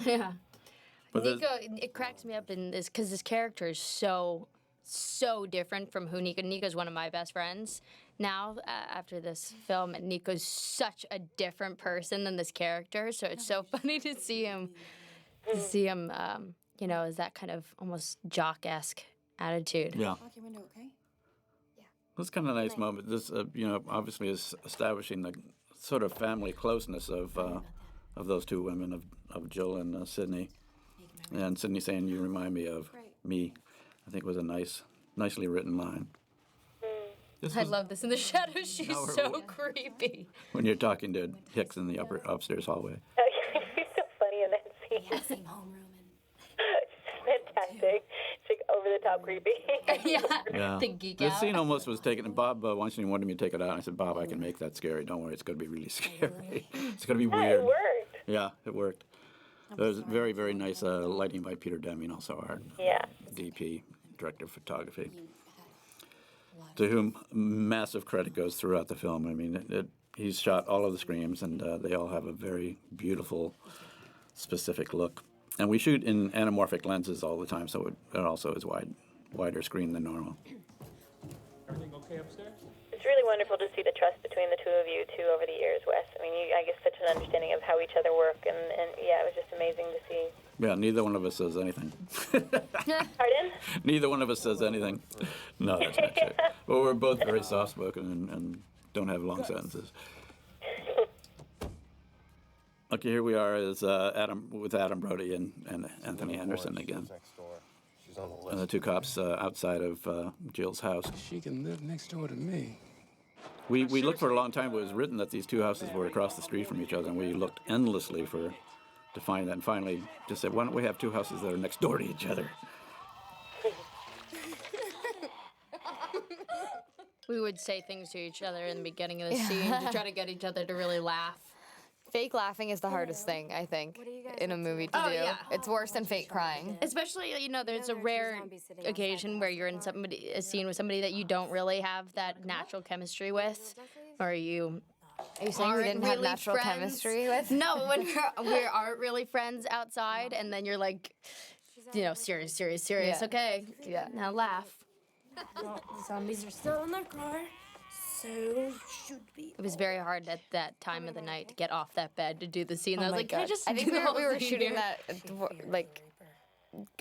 Yeah. But Nico, it cracks me up in this because this character is so different from who Nico. Nico's one of my best friends now after this film, and Nico's such a different person than this character. So it's so funny to see him, as that kind of almost jock-esque attitude. Yeah. Lock your window, okay? That's kind of a nice moment. This, obviously is establishing the sort of family closeness of those two women, of Jill and Sydney. And Sydney saying, "You remind me of me," I think was a nicely written line. I love this. In the shadows, she's so creepy. When you're talking to Hicks in the upstairs hallway. She's so funny in that scene. Yeah, same homeroom. She's fantastic. She's like over the top creepy. Yeah. The geek This out. scene almost was taken, and Bob once he wanted me to take it out. I said, "Bob, I can make that scary. Don't worry, it's going to be really scary. It's going to be Yeah, weird." it worked. Yeah, it worked. There was very, very nice lighting by Peter Deming, also our Yeah. DP, director of photography, to whom massive credit goes throughout the film. I mean, he's shot all of the screams, and they all have a very beautiful, specific look. And we shoot in anamorphic lenses all the time, so it also is wider screen than normal. Everything okay upstairs? It's really wonderful to see the trust between the two of you, too, over the years, Wes. I mean, I guess such an understanding of how each other work, and yeah, it was just amazing to see. Yeah, neither one of us says anything. Pardon? Neither one of us says anything. No, that's not true. Well, we're both very soft-spoken and don't have long sentences. Okay, here we are as Adam Brody and Anthony Anderson again. And the two cops outside of Jill's house. She can live next door to me. We looked for a long time. It was written that these two houses were across the street from each other, and we looked endlessly to find that, and finally just said, why don't we have two houses that are next door to each other? We would say things to each other in the beginning of the scene to try to get each other to really laugh. Fake laughing is the hardest thing, I think, in a movie to do. yeah. It's worse than fake crying. Especially, there's a rare occasion where you're in a scene with somebody that you don't really have that natural chemistry with, or you Are you saying we didn't have natural chemistry with? No, when we aren't really friends outside, and then you're like, serious, Yeah. okay, Yeah. now laugh. Well, the zombies are still in their car, so should be. It was very hard at that time of the night to get off that bed to do the scene. I was my like, can I God. just I think do we the were, whole we were scene shooting here? that at, like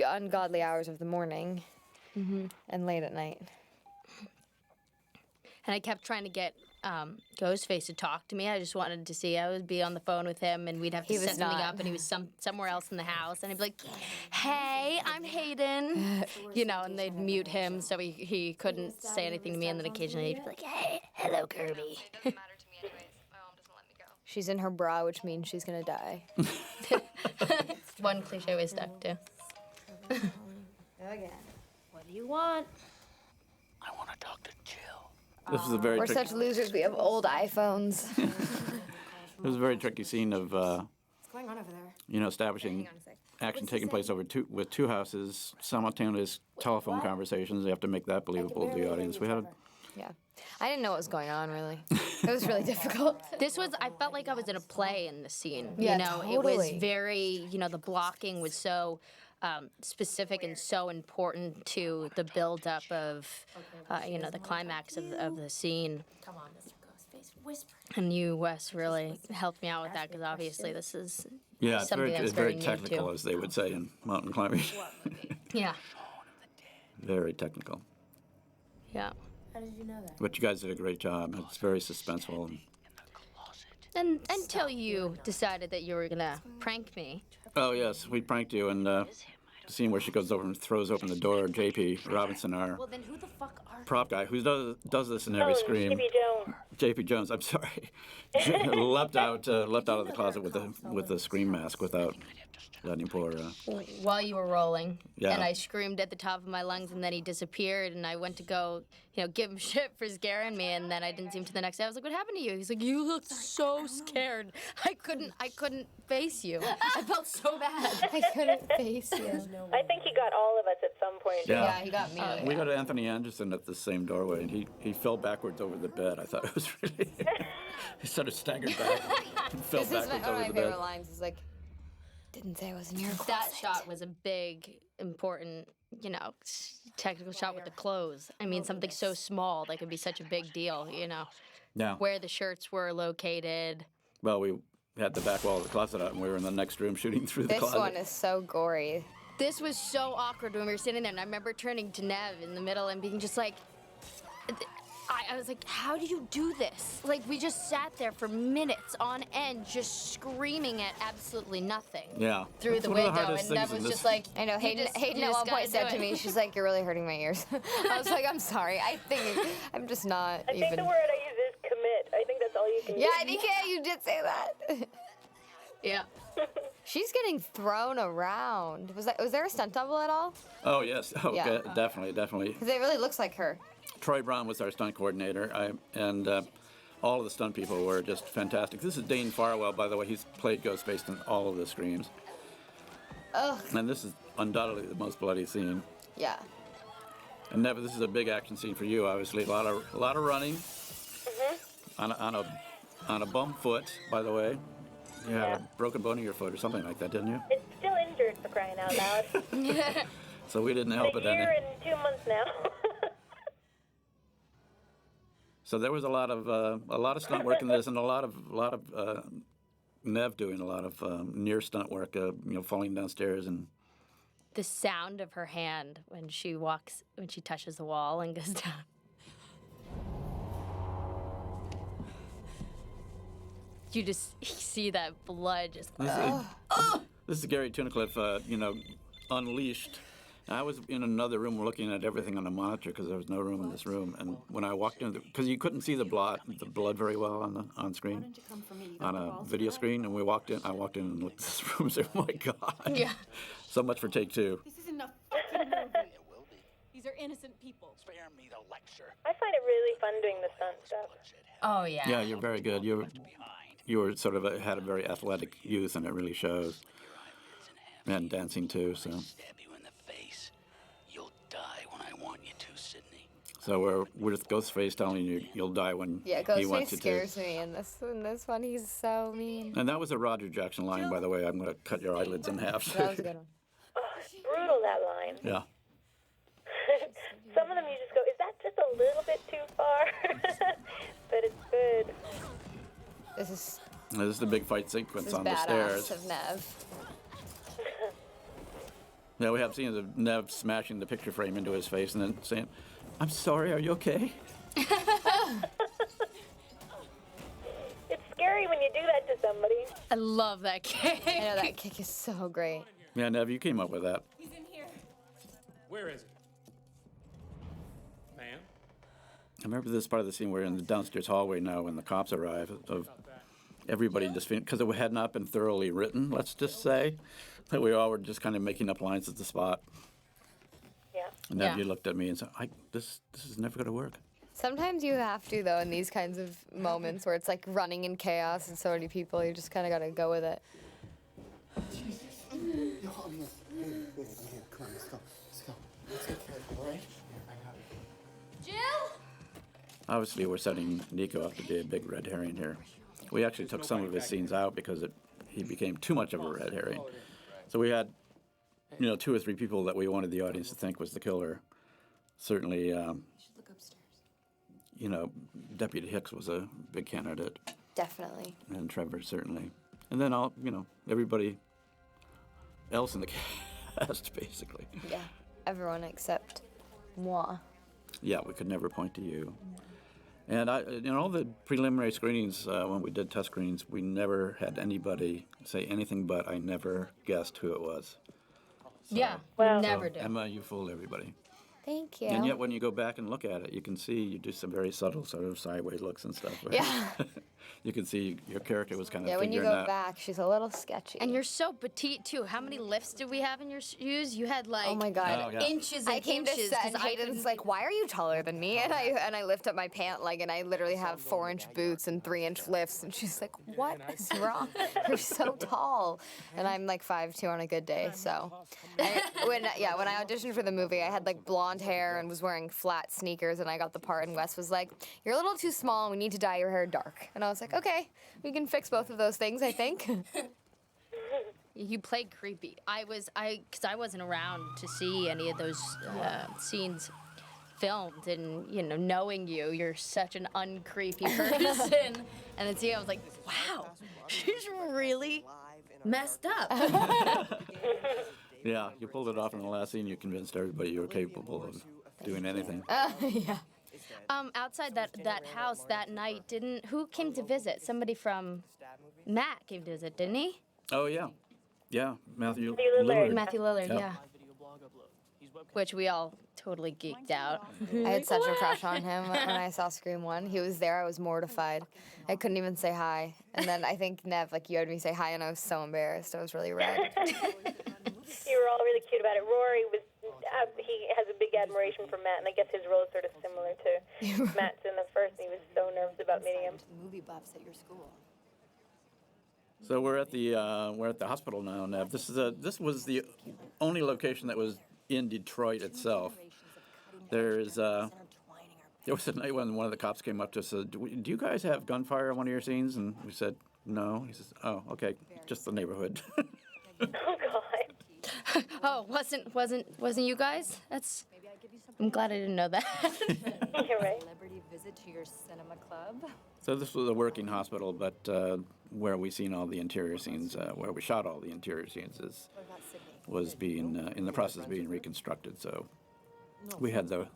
ungodly hours of the morning and late at night. And I kept trying to get Ghostface to talk to me. I just wanted to see. I would be on the phone with him, and we'd have to He was set something not. up, and he was somewhere else in the house. And I'd be like, hey, I'm Hayden. And they'd mute him so he couldn't say anything to me. And then occasionally he'd be like, hey, hello, Kirby. She's in her bra, which means she's gonna die. One cliche we stuck to. Again. What do you want? I want to talk to Jill. This was a very We're tricky, such losers. We have old iPhones. it was a very tricky scene of What's going on over there? establishing action taking place with two houses, simultaneous telephone conversations. You have to make that believable to the audience. We had Yeah. I didn't know what was going on, really. It was really difficult. I felt like I was in a play in the scene. Yeah, It was totally. very, the blocking was so specific and so important to the buildup of, the climax of the scene. Come on, Mr. Ghostface. Whisper. And you, Wes, really helped me out with that because obviously this is it's something that was very very new technical, too. as they would say in mountain climbing. Yeah. Very technical. Yeah. How did you know that? But you guys did a great job. It's very suspenseful. And until you decided that you were going to prank me. Oh, yes, we pranked you, and the scene where she goes over and throws open the door, J.P. Robinson, our Well, then who the fuck are prop guy, who does this in every scream. J.P. Jones. J.P. Jones, I'm sorry, leapt out of the closet with the scream mask without letting poor. While you were rolling. Yeah. And I screamed at the top of my lungs, and then he disappeared, and I went to go, give him shit for scaring me, and then I didn't see him till the next day. I was like, what happened to you? He's like, you looked so scared. I couldn't face you. I felt so bad. I couldn't face you. I think he got all of us at some point. Yeah, he got me. We got Anthony Anderson at the same doorway, and he fell backwards over the bed. I thought it was really. He sort of staggered back and fell This is backwards one of over my the bed. favorite lines. Is like, Didn't say I was in your closet. That shot was a big, important, technical shot with the clothes. I mean, something so small that could be such a big deal, Yeah. Where the shirts were located. Well, we had the back wall of the closet out, and we were in the next room shooting through the This closet. one is so gory. This was so awkward when we were sitting there, and I remember turning to Neve in the middle and being just like, I was like, how do you do this? Like, we just sat there for minutes on end just screaming at absolutely nothing. Yeah. Through That's the one of window, hardest and things Neve in was this- just like, I know, "You Hayden, just- Hayden you at just one point gotta said do to it." me, she's like, you're really hurting my ears. I was like, I'm sorry. I think I'm just not I think the word I use is commit. I think that's all you can do. Yeah, I think you did say that. Yeah. She's getting thrown around. Was there a stunt double at all? Oh, yes. Oh, Yeah. definitely. Because it really looks like her. Troy Brown was our stunt coordinator, and all of the stunt people were just fantastic. This is Dane Farwell, by the way. He's played Ghostface in all of the Screams. Ugh. And this is undoubtedly the most bloody scene. Yeah. And Neve, this is a big action scene for you, obviously. A lot of running. On a bum foot, by the way. You had a broken bone in your foot or something like that, didn't you? It's still injured, for crying out loud. So we didn't help A it any. year and 2 months now. So there was a lot of stunt work in this, and a lot of Neve doing a lot of near stunt work. Falling downstairs and. The sound of her hand when she touches the wall and goes down. You just see that blood just. This is Gary Tunnicliffe, unleashed. I was in another room looking at everything on a monitor because there was no room in this room. And when I walked in, because you couldn't see the blood very well on screen, on a video screen. And I walked in and looked at this room and said, "Oh my God!" Yeah. So much for take two. This isn't a fucking movie. It will be. These are innocent people. Spare me the lecture. I find it really fun doing the stunt stuff. Oh yeah. Yeah, you're very good. You were sort of had a very athletic youth, and it really shows. And dancing too. So. Stab you in the face. You'll die when I want you to, Sydney. So we're with Ghostface telling you you'll die when Yeah, he wants Ghostface you scares to. me in this one. He's so mean. And that was a Roger Jackson line, by the way. I'm going to cut your eyelids in half. That was a good one. Oh, it's brutal, that line. Yeah. Some of them you just go, is that just a little bit too far? But it's good. This This is the big fight sequence is on the badass stairs. of Neve. Yeah, we have scenes of Neve smashing the picture frame into his face and then saying, "I'm sorry, are you okay?" It's scary when you do that to somebody. I love that kick. I know that kick is so great. Yeah, Neve, you came up with that. He's in here. Where is it? Ma'am? I remember this part of the scene where in the downstairs hallway now when the cops arrive, of everybody just because it had not been thoroughly written, let's just say, that we all were just kind of making up lines at the spot. Yeah. And then Yeah. you looked at me and said, "This is never going to work." Sometimes you have to, though, in these kinds of moments where it's like running in chaos and so many people, you just kind of got to go with it. Yo, come on, let's go. Let's go. Let's get careful, all right? I got it. Jill? Obviously, we're setting Nico up to be a big red herring here. We actually took some of his scenes out because he became too much of a red herring. So we had, 2 or 3 people that we wanted the audience to think was the killer. Certainly, Deputy Hicks was a big candidate, Definitely. and Trevor certainly. And then everybody else in the cast, basically. Yeah. Everyone except moi. Yeah, we could never point to you. And in all the preliminary screenings, when we did test screenings, we never had anybody say anything but I never guessed who it was. Yeah. Wow. Never do. Emma, you fooled everybody. Thank you. And yet when you go back and look at it, you can see you do some very subtle sort of sideways looks and stuff. Right? Yeah. You can see your character was kind of Yeah, when you figuring go out. back, she's a little sketchy. And you're so petite too. How many lifts did we have in your shoes? You had like Oh my God. Oh, yeah. inches and I came to inches. set 'cause and I Hayden's couldn't- like, why are you taller than me? And I lift up my pant leg and I literally have 4-inch boots and 3-inch lifts. And she's like, what is wrong? You're so tall. And I'm like 5'2" on a good day. So when I auditioned for the movie, I had like blonde hair and was wearing flat sneakers and I got the part and Wes was like, you're a little too small and we need to dye your hair dark. And I was like, okay, we can fix both of those things, I think. You played creepy. Because I wasn't around to see any of those scenes filmed, and knowing you're such an uncreepy person, and then seeing, I was like, wow, she's really messed up. Yeah, you pulled it off in the last scene. You convinced everybody you were capable of doing anything. Yeah. Outside that house that night, who came to visit? Somebody from Matt came to visit, didn't he? Oh, yeah. Yeah, Matthew Lillard. Lillard. Matthew Lillard, Yep. yeah. Which we all totally geeked out. I had such a crush on him when I saw Scream 1. He was there. I was mortified. I couldn't even say hi. And then I think, Neve, you had me say hi, and I was so embarrassed. I was really red. You were all really cute about it. Rory he has a big admiration for Matt, and I guess his role is sort of similar to Matt's in the first, and he was so nervous about meeting him. Movie buffs at your school. So we're at the hospital now, Nev. This was the only location that was in Detroit itself. There was a night when one of the cops came up to us and said, "Do you guys have gunfire in one of your scenes?" And we said, "No." He says, "Oh, okay, just the neighborhood." Oh, God. Oh, wasn't you guys? I'm glad I didn't know that. You're right. Celebrity visit to your cinema club. So this was a working hospital, but where we seen all the interior scenes, where we shot all the interior scenes, was being in the process of being reconstructed. So we had the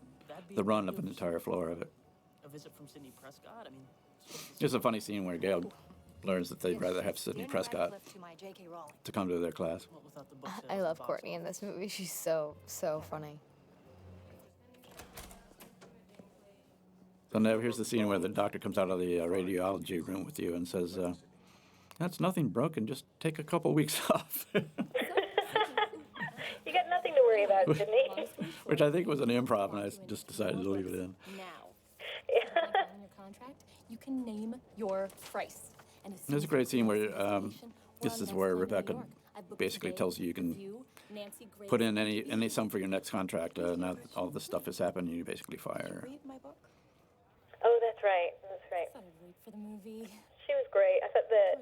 run of an entire floor of it. A visit from Sidney Prescott. I mean, There's a funny scene where Gail learns that they'd rather have Sidney Prescott to come to their class. I love Courtney in this movie. She's so funny. So now here's the scene where the doctor comes out of the radiology room with you and says, "That's nothing broken. Just take a couple weeks off." You got nothing to worry about, Sydney. Which I think was an improv, and I just decided to leave it in. Now, on your contract, you can name your price. And There's a great scene where this is where Rebecca basically tells you can put in any sum for your next contract. Now that all this stuff has happened, you basically fire her. Oh, that's right. That's right. I thought I'd wait for the movie. She was great. I thought the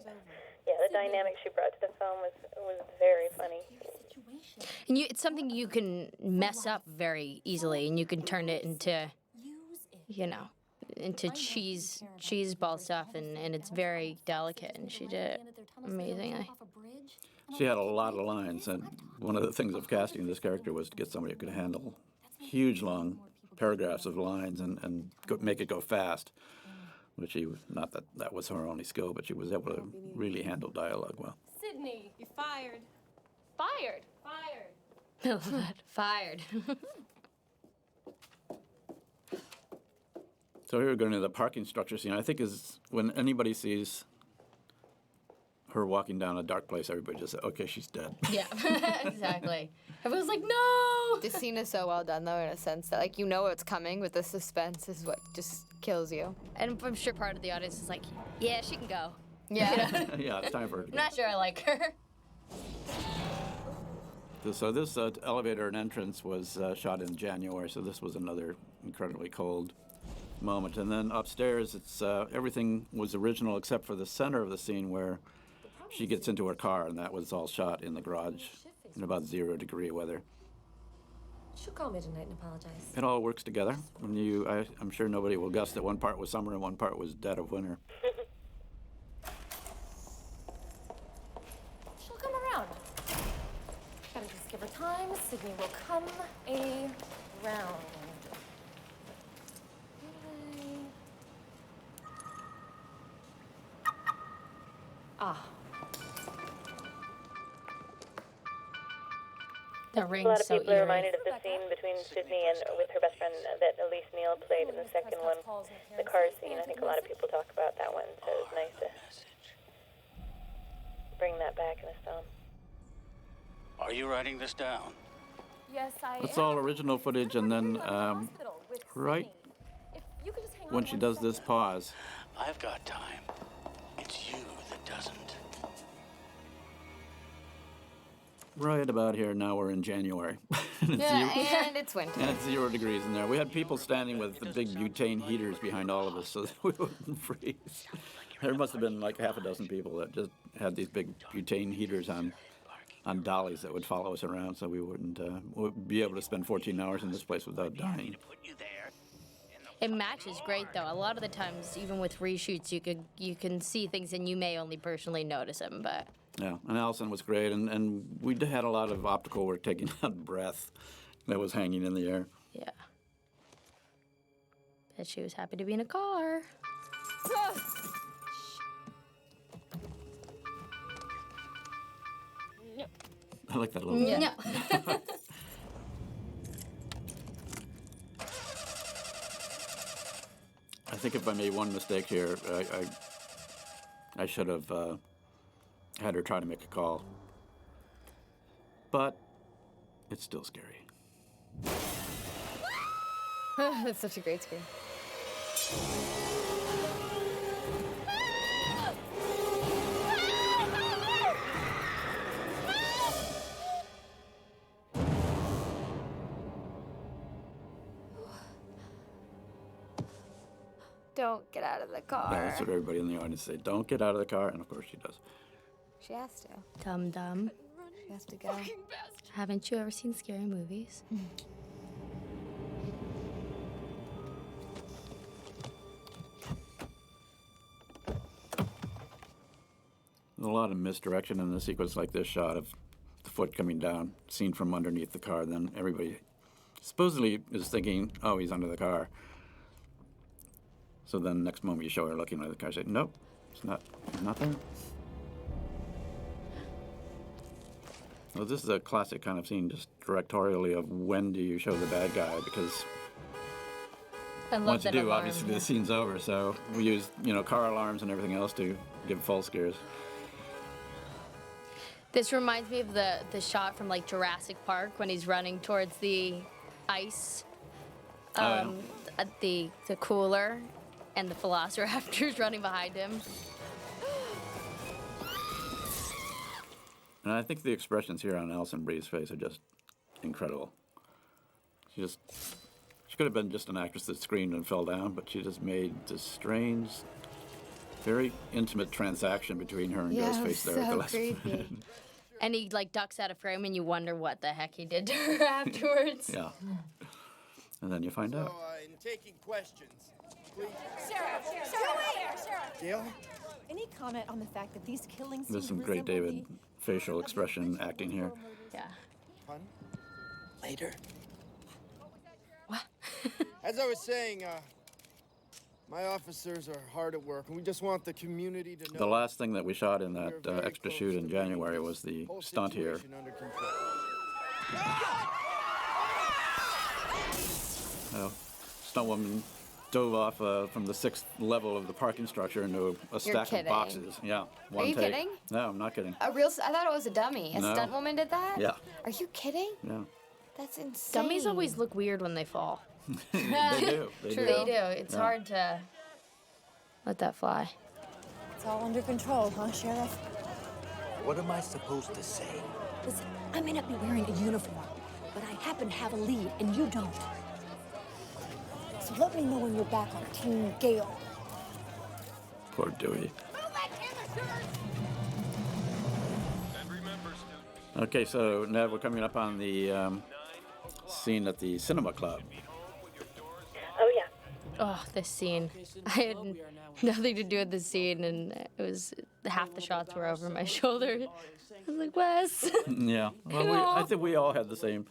dynamic she brought to the film was very funny. And it's something you can mess up very easily, and you can turn it into, into cheese ball stuff, and it's very delicate, and she did it amazingly. She had a lot of lines, and one of the things of casting this character was to get somebody who could handle huge, long paragraphs of lines and make it go fast. Which not that was her only skill, but she was able to really handle dialogue well. Sydney, you're fired. Fired. So here we're going to the parking structure scene. I think is when anybody sees her walking down a dark place, everybody just says, "Okay, she's dead." Yeah, exactly. Everyone's like, "No!" This scene is so well done, though, in a sense that, you know what's coming, but the suspense is what just kills you. And I'm sure part of the audience is like, "Yeah, she can go." Yeah. Yeah, it's time for her to I'm go. not sure I like her. So this elevator and entrance was shot in January, so this was another incredibly cold moment. And then upstairs, it's everything was original except for the center of the scene where she gets into her car, and that was all shot in the garage in about 0-degree weather. She'll call me tonight and apologize. It all works together. And I'm sure nobody will guess that one part was summer and one part was dead of winter. She'll come around. Gotta just give her time. Sydney will come around. The A ring's lot of so people are eerie. reminded of the scene between Sydney and with her best friend that Elise Neal played in the second one, the car scene. I think a lot of people talk about that one, so it was nice to bring that back in this film. Are you writing this down? Yes, I It's am. all original footage, and then right If you could just hang on when she one does second. this pause, I've got time. It's you that doesn't. right about here, now we're in January. And it's Yeah, and it's winter. And it's 0 degrees in there. We had people standing with the big butane heaters behind all of us so that we wouldn't freeze. There must have been like half a dozen people that just had these big butane heaters on. on dollies that would follow us around, so we wouldn't be able to spend 14 hours in this place without dying. It matches great though. A lot of the times, even with reshoots, you can see things and you may only personally notice them, but. Yeah, and Allison was great, and we had a lot of optical work taking out breath that was hanging in the air. Yeah. Bet she was happy to be in a car. I like that little. Yeah. I think if I made one mistake here, I should have had her try to make a call. But it's still scary. That's such a great scream. Don't get out of the car. Yeah, that's what everybody in the audience say. Don't get out of the car, and of course she does. She has to. Dum dum. She has to go. Haven't you ever seen scary movies? There's a lot of misdirection in a sequence like this shot of the foot coming down, seen from underneath the car. Then everybody supposedly is thinking, oh, he's under the car. So then next moment you show her looking under the car, say, nope, it's not there. Well, this is a classic kind of scene, just directorially, of when do you show the bad guy, because I love once you that do, alarm, obviously yeah. the scene's over. So we use, car alarms and everything else to give false scares. This reminds me of the shot from like Jurassic Park when he's running towards the ice, at the cooler, and the velociraptor's running behind him. And I think the expressions here on Alison Brie's face are just incredible. She could have been just an actress that screamed and fell down, but she just made this strange, very intimate transaction between her and Ghostface there at the last minute. And he like ducks out of frame, and you wonder what the heck he did to her afterwards. Yeah. And then you find out. I'm taking questions. Please. Sheriff! Gail? Any comment on the fact that these killings There's seem some to great resemble David facial expression acting here. Yeah. Pardon? Later. What? As I was saying, my officers are hard at work, and we just want the community to know. The last thing that we shot in that we're very extra close shoot to in bringing January this was the whole stunt here. situation under control. Stunt woman dove off from the 6th level of the parking structure into a stack of kidding. boxes. Yeah, one you take. kidding? No, I'm not kidding. I thought it was a dummy. A No. stunt woman did that? Yeah. Are you kidding? Yeah, That's insane. Dummies always look weird when they fall. they do. They True. do. They do. It's Yeah. hard to let that fly. It's all under control, huh, Sheriff? What am I supposed to say? Listen, I may not be wearing a uniform, but I happen to have a lead, and you don't. So let me know when you're back on Team Gale. Poor Dewey. Okay, so Neve, we're coming up on the scene at the cinema club. Oh, yeah. Oh, this scene. I had nothing to do with this scene, and it was half the shots were over my shoulder. I was like, Wes. Yeah, well, I think we all had the same.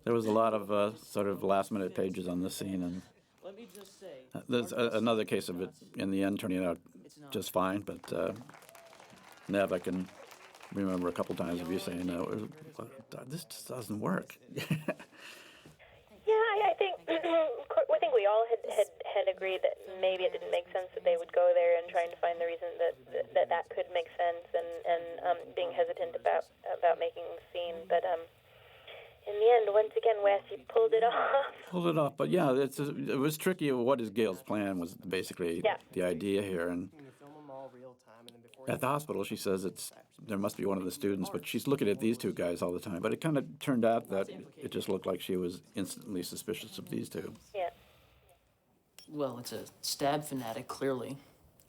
There was a lot of sort of last-minute pages on this scene, and Let me just say, there's another case of it in the end turning out just fine. But Neve, I can remember a couple times of you saying, "This just doesn't work." Yeah, I think we all had agreed that maybe it didn't make sense that they would go there, and trying to find the reason that could make sense, and being hesitant about making the scene. But in the end, once again, Wes, you pulled it off. Pulled it off, but yeah, it was tricky. What is Gail's plan was basically the idea here, and at the hospital she says there must be one of the students, but she's looking at these two guys all the time. But it kind of turned out that it just looked like she was instantly suspicious of these two. Yeah. well, it's a stab fanatic, clearly.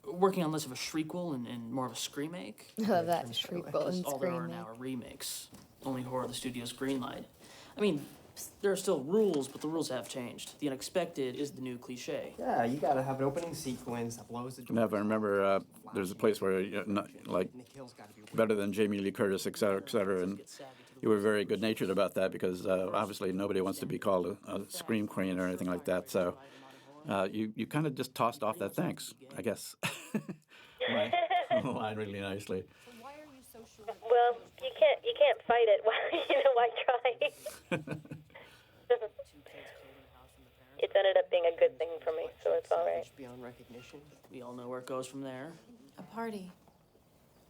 working on less of a shriekwell and more of a screamake. I love that shriekful and All there are screaming. now are remakes. Only horror the studio's greenlight. I mean, there are still rules, but the rules have changed. The unexpected is the new cliche. Yeah, you gotta have an opening sequence that blows the door. Never remember. There's a place where like better than Jamie Lee Curtis, et cetera, and you were very good-natured about that because obviously nobody wants to be called a scream queen or anything like that. So you kind of just tossed off that thanks, I guess. Line really nicely. Well, you can't fight it. Why try? It's ended up being a good thing for me, so it's all right. Beyond recognition. We all know where it goes from there. A party.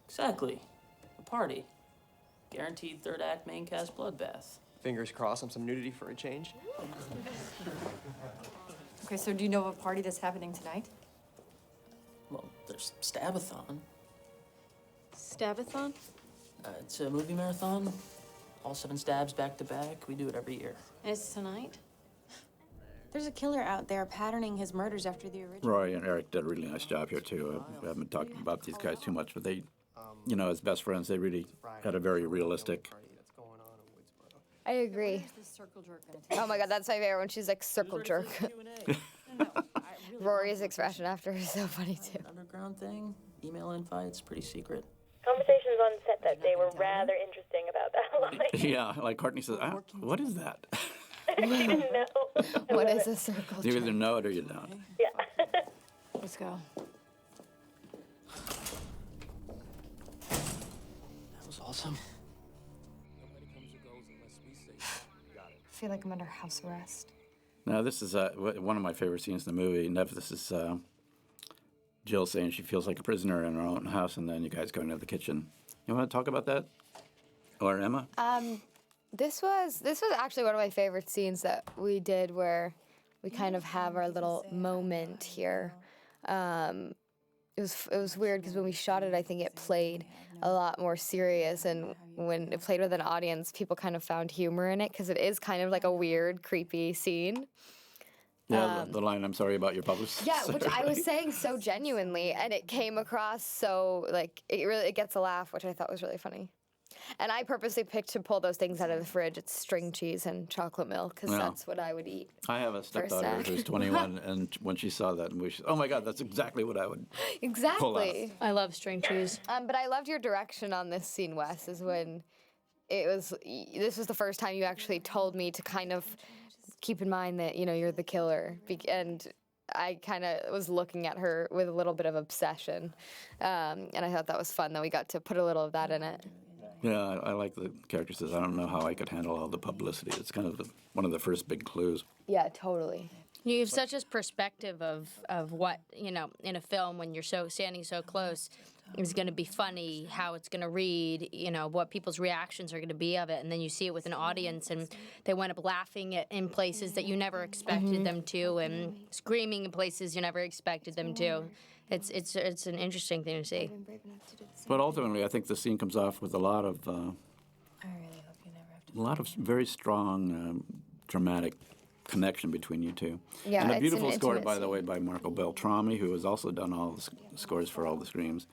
Exactly. A party. Guaranteed third act main cast bloodbath. Fingers crossed on some nudity for a change. Okay, so do you know of a party that's happening tonight? Well, there's Stabathon. Stabathon? It's a movie marathon. All 7 stabs back to back. We do it every year. It's tonight? There's a killer out there patterning his murders after the original. Roy and Eric did a really nice job here too. I haven't talked about these guys too much, but they, as best friends, they really had a very realistic. I agree. Oh my God, that's my favorite when she's like circle jerk. Rory's expression after is so funny too. Underground thing, email invites, pretty secret. Conversations on set that day were rather interesting about that line. Yeah, like Courtney says, what is that? I didn't know. What is a circle You jerk? either know it or you don't. Yeah. Let's go. That was awesome. I feel like I'm under house arrest. Now, this is one of my favorite scenes in the movie. Neve, this is Jill saying she feels like a prisoner in her own house, and then you guys go into the kitchen. You want to talk about that? Or Emma? This was actually one of my favorite scenes that we did where we kind of have our little moment here. It was weird because when we shot it, I think it played a lot more serious, and when it played with an audience, people kind of found humor in it because it is kind of like a weird, creepy scene. Yeah, the line, "I'm sorry about your publicist." Yeah, which I was saying so genuinely, and it came across so, like, it gets a laugh, which I thought was really funny. And I purposely picked to pull those things out of the fridge. It's string cheese and chocolate milk, because that's what I would eat. I have a stepdaughter who's 21, and when she saw that, oh my God, that's exactly what I would pull out. Exactly. I love string cheese. But I loved your direction on this scene, Wes, is when this was the first time you actually told me to kind of keep in mind that, you're the killer. And I kind of was looking at her with a little bit of obsession. And I thought that was fun that we got to put a little of that in it. Yeah, I like the character says, "I don't know how I could handle all the publicity." It's kind of one of the first big clues. Yeah, totally. You have such a perspective of what, in a film when you're standing so close is going to be funny, how it's going to read, what people's reactions are going to be of it. And then you see it with an audience and they wind up laughing in places that you never expected them to and screaming in places you never expected them to. It's an interesting thing to see. But ultimately, I think the scene comes off with a lot of very strong, dramatic connection between you two. Yeah, and a it's beautiful an score, by intimate the way, by Marco Beltrami, who has also done all the scores for all the Screams,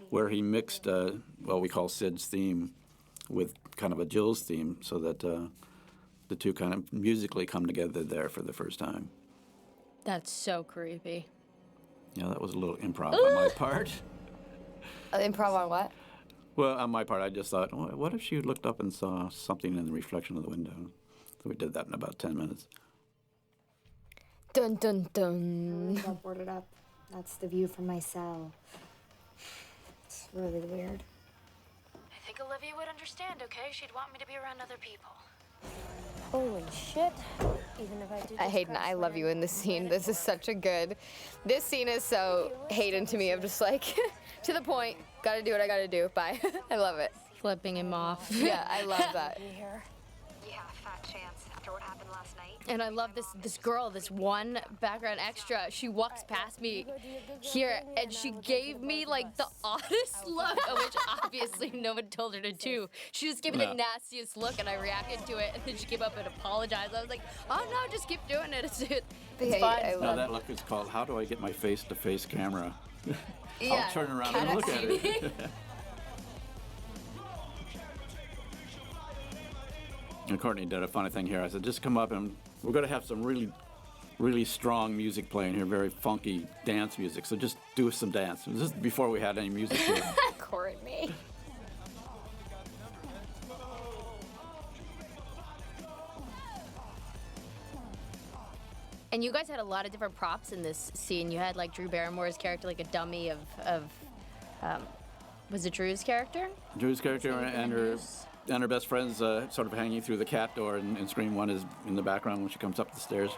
where he mixed what we call Sid's theme with kind of a Jill's theme, so that the two kind of musically come together there for the first time. That's so creepy. Yeah, that was a little improv on my part. Improv on what? Well, on my part, I just thought, what if she looked up and saw something in the reflection of the window? So we did that in about 10 minutes. Dun, dun, dun. I'll board it up. That's the view from my cell. It's really weird. I think Olivia would understand, okay? She'd want me to be around other people. Holy shit. Even if I did Hayden, I love you in this scene. This is such a good... This scene is so Hayden to me. I'm just like, to the point. Gotta do what I gotta do. Bye. I love it. Flipping him off. Yeah, I love that. Yeah, fat chance after what happened last night. And I love this girl, this one background extra. She walks past me here, and she gave me like the oddest look, which obviously no one told her to do. She just gave me the nastiest look, and I reacted to it. And then she came up and apologized. I was like, "Oh no, just keep doing it. It's fine." Now that look is called "How do I get my face-to-face camera Yeah, I'll turn around cat and look at activity. it. And Courtney did a funny thing here. I said, just come up and we're going to have some really, really strong music playing here, very funky dance music. So just do some dance. This is before we had any music here. Courtney. And you guys had a lot of different props in this scene. You had like Drew Barrymore's character, like a dummy of was it Drew's character? Drew's character and her best friend's sort of hanging through the cat door in Scream 1 is in the background when she comes up the stairs.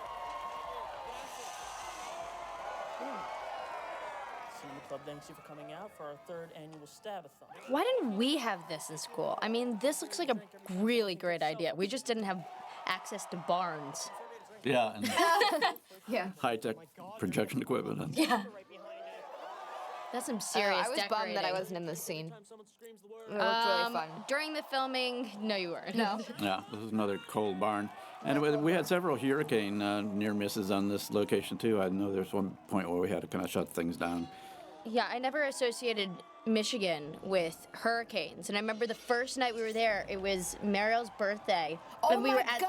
Cinema Club thanks you for coming out for our 3rd annual Stabathon. Why didn't we have this in school? I mean, this looks like a really great idea. We just didn't have access to barns. Yeah, and Yeah. high-tech projection equipment. And Yeah. That's some serious I was bummed that I wasn't in this scene. It looked really fun. During the filming, no, you weren't. No. Yeah, this is another cold barn. And we had several hurricane near misses on this location, too. I know there's one point where we had to kind of shut things down. Yeah, I never associated Michigan with hurricanes. And I remember the first night we were there, it was Mariel's birthday. Oh and we my were at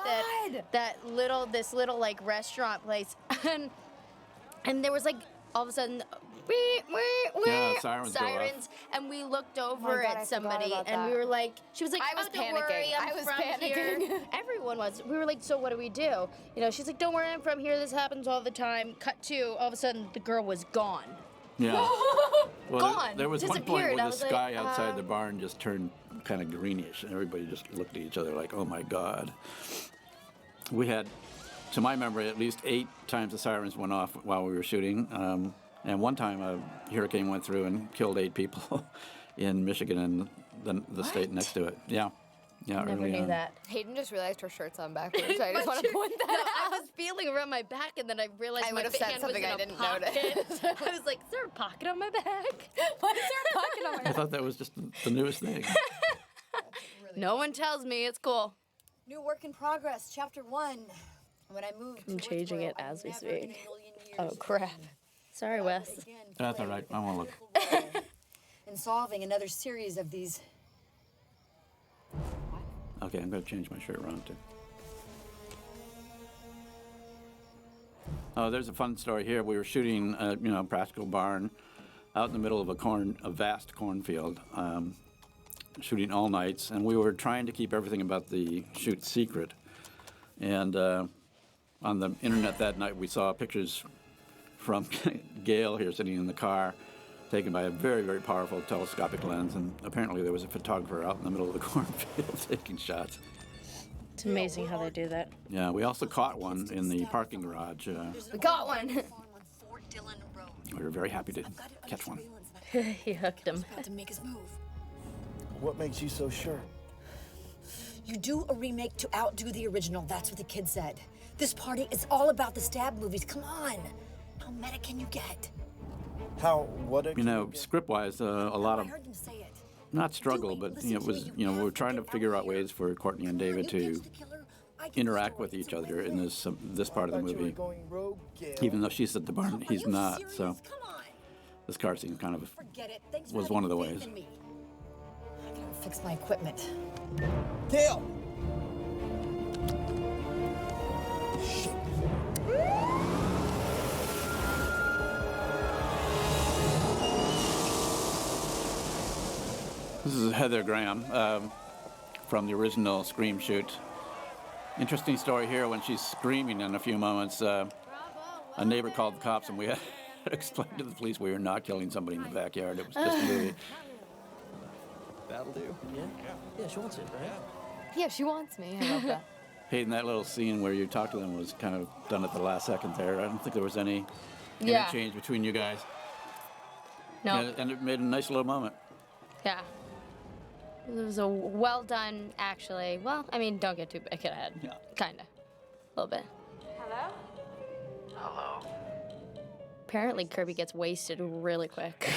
God! this little like restaurant place. And there was like all of a sudden Yeah, sirens go off. sirens, and we looked over God, I at forgot somebody about and we that. were like, she was like, I was oh, don't panicking. worry, I'm I was from panicking. here. Everyone was. We were like, so what do we do? You know, she's like, don't worry, I'm from here. This happens all the time. Cut to, all of a sudden, the girl was gone. Yeah. Well, Gone. there was one point Disappeared. where I the was like, sky outside the barn just turned kind of greenish, and everybody just looked at each other like, oh my God. We had, to my memory, at least 8 times the sirens went off while we were shooting. And one time a hurricane went through and killed 8 people in Michigan and the state next to it. Yeah. Yeah, Never early knew on. that. Hayden just realized her shirt's on backwards. So I just want to point that out. I was feeling around my back, and then I realized I my would have said hand something was in I a didn't pocket. notice. I was like, is there a pocket on my back? Why is there a pocket on my I thought that was just the newest thing. No one tells me. It's cool. New work in progress, chapter 1. When I moved I'm to changing Woodsboro, it as we I never in a speak. million years Oh, crap. Sorry, Wes. again That's all right. I won't look. in solving another series of these. Okay, I'm going to change my shirt around, too. Oh, there's a fun story here. We were shooting, a practical barn out in the middle of a vast cornfield, shooting all nights, and we were trying to keep everything about the shoot secret. And on the internet that night, we saw pictures from Gail here sitting in the car, taken by a very, very powerful telescopic lens, and apparently there was a photographer out in the middle of the cornfield taking shots. It's amazing how they do that. Yeah, we also caught one in the parking garage. We got one. We were very happy to catch one. He hooked him. About to make his move. What makes you so sure? You do a remake to outdo the original, that's what the kid said. This party is all about the stab movies, come on. How meta can you get? Script-wise, a lot I of, heard them say it. not struggle, but it was, we were trying to figure out ways for Courtney and David to interact with each other in this part of the movie. Even though she's at the barn, he's not. So this car scene kind of Forget it. Thanks for was having one of the faith ways. in me. I gotta fix my equipment. Gail! This is Heather Graham from the original Scream shoot. Interesting story here. When she's screaming in a few moments, a neighbor called the cops, and we had to explain to the police we were not killing somebody in the backyard. It was just a movie. That'll do. Yeah, she wants it, right? Yeah, she wants me. I love that. Hayden, that little scene where you talk to them was kind of done at the last second there. I don't think there was any Yeah. change between you guys. No. And it made a nice little moment. Yeah. It was a well done, actually. Well, I mean, don't get too big ahead. Yeah. Kinda. A little bit. Hello? Hello. Apparently, Kirby gets wasted really quick.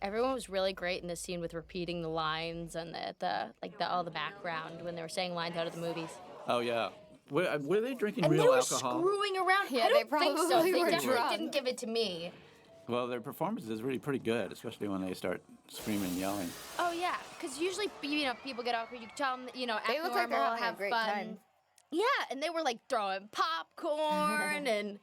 Everyone was really great in this scene with repeating the lines and all the background when they were saying lines out of the movies. Oh, yeah. Were they drinking And real they were alcohol? screwing around. Yeah, I they don't think so. probably They were definitely drunk. didn't give it to me. Well, their performance is really pretty good, especially when they start screaming and yelling. Oh yeah, because usually people get awkward. You can tell them, act They look like they're normal, having a have great fun. time. Yeah, and they were like throwing popcorn and